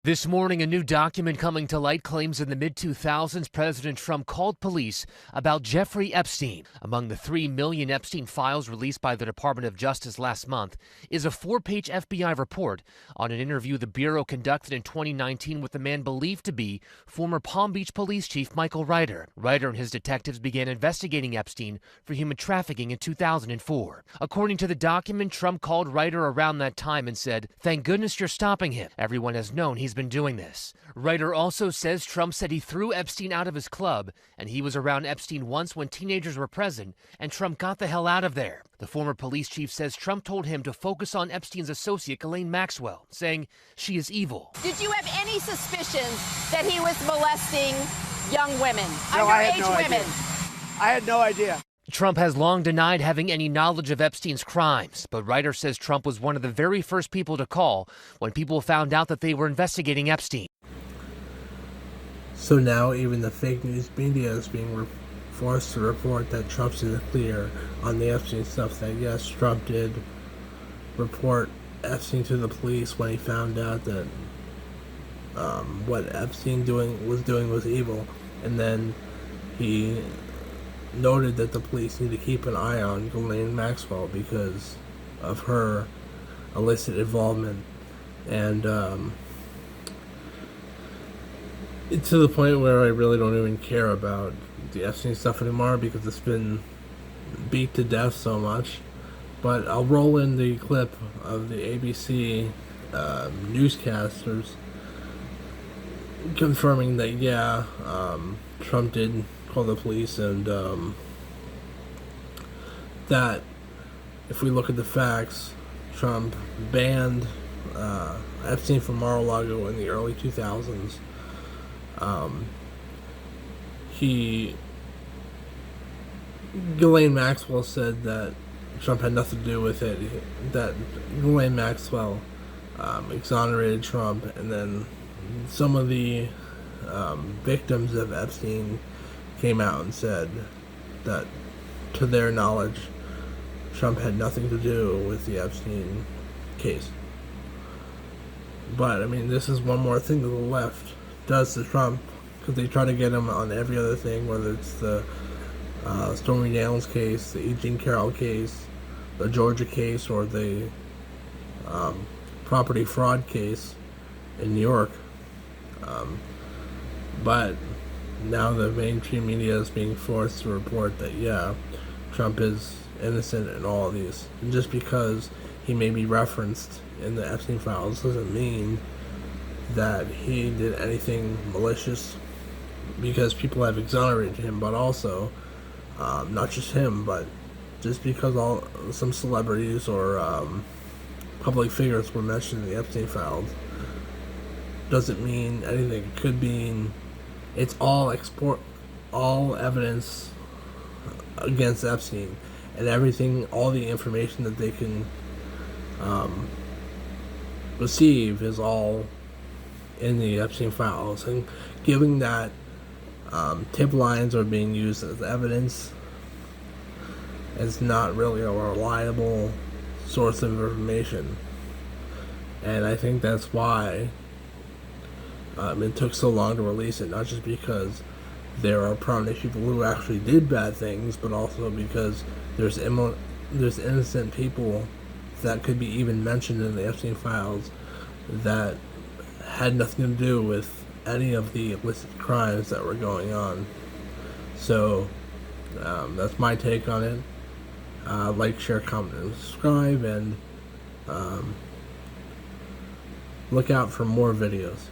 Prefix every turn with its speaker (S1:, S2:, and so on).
S1: This morning, a new document coming to light claims in the mid-2000s, President Trump called police about Jeffrey Epstein. Among the 3 million Epstein files released by the Department of Justice last month is a 4-page FBI report on an interview the Bureau conducted in 2019 with a man believed to be former Palm Beach Police Chief Michael Reiter. Reiter and his detectives began investigating Epstein for human trafficking in 2004. According to the document, Trump called Reiter around that time and said, "Thank goodness you're stopping him. Everyone has known he's been doing this." Reiter also says Trump said he threw Epstein out of his club, and he was around Epstein once when teenagers were present, and Trump got the hell out of there. The former police chief says Trump told him to focus on Epstein's associate, Ghislaine Maxwell, saying she is evil.
S2: Did you have any suspicions that he was molesting young women,
S3: No, I had
S2: underage
S3: no
S2: women?
S3: idea. I had no idea.
S1: Trump has long denied having any knowledge of Epstein's crimes, but Reiter says Trump was one of the very first people to call when people found out that they were investigating Epstein.
S4: So now even the fake news media is being forced to report that Trump's in the clear on the Epstein stuff, that yes, Trump did report Epstein to the police when he found out that what Epstein was doing was evil, and then he noted that the police need to keep an eye on Ghislaine Maxwell because of her illicit involvement, and it's to the point where I really don't even care about the Epstein stuff anymore because it's been beat to death so much. But I'll roll in the clip of the ABC newscasters confirming that Trump did call the police, and that if we look at the facts, Trump banned Epstein from Mar-a-Lago in the early 2000s. Ghislaine Maxwell said that Trump had nothing to do with it, that Ghislaine Maxwell exonerated Trump, and then some of the victims of Epstein came out and said that, to their knowledge, Trump had nothing to do with the Epstein case. But, I mean, this is one more thing that the left does to Trump, because they try to get him on every other thing, whether it's the Stormy Daniels case, the E. Jean Carroll case, the Georgia case, or the property fraud case in New York. But now the mainstream media is being forced to report that, Trump is innocent in all of these. And just because he may be referenced in the Epstein files doesn't mean that he did anything malicious, because people have exonerated him, but also, not just him, but just because some celebrities or public figures were mentioned in the Epstein files doesn't mean anything. It could mean it's all evidence against Epstein, and everything, all the information that they can receive is all in the Epstein files, and giving that tip lines are being used as evidence is not really a reliable source of information. And I think that's why it took so long to release it, not just because there are prominent people who actually did bad things, but also because there's innocent people that could be even mentioned in the Epstein files that had nothing to do with any of the illicit crimes that were going on. So that's my take on it. Like, share, comment, and subscribe, and look out for more videos.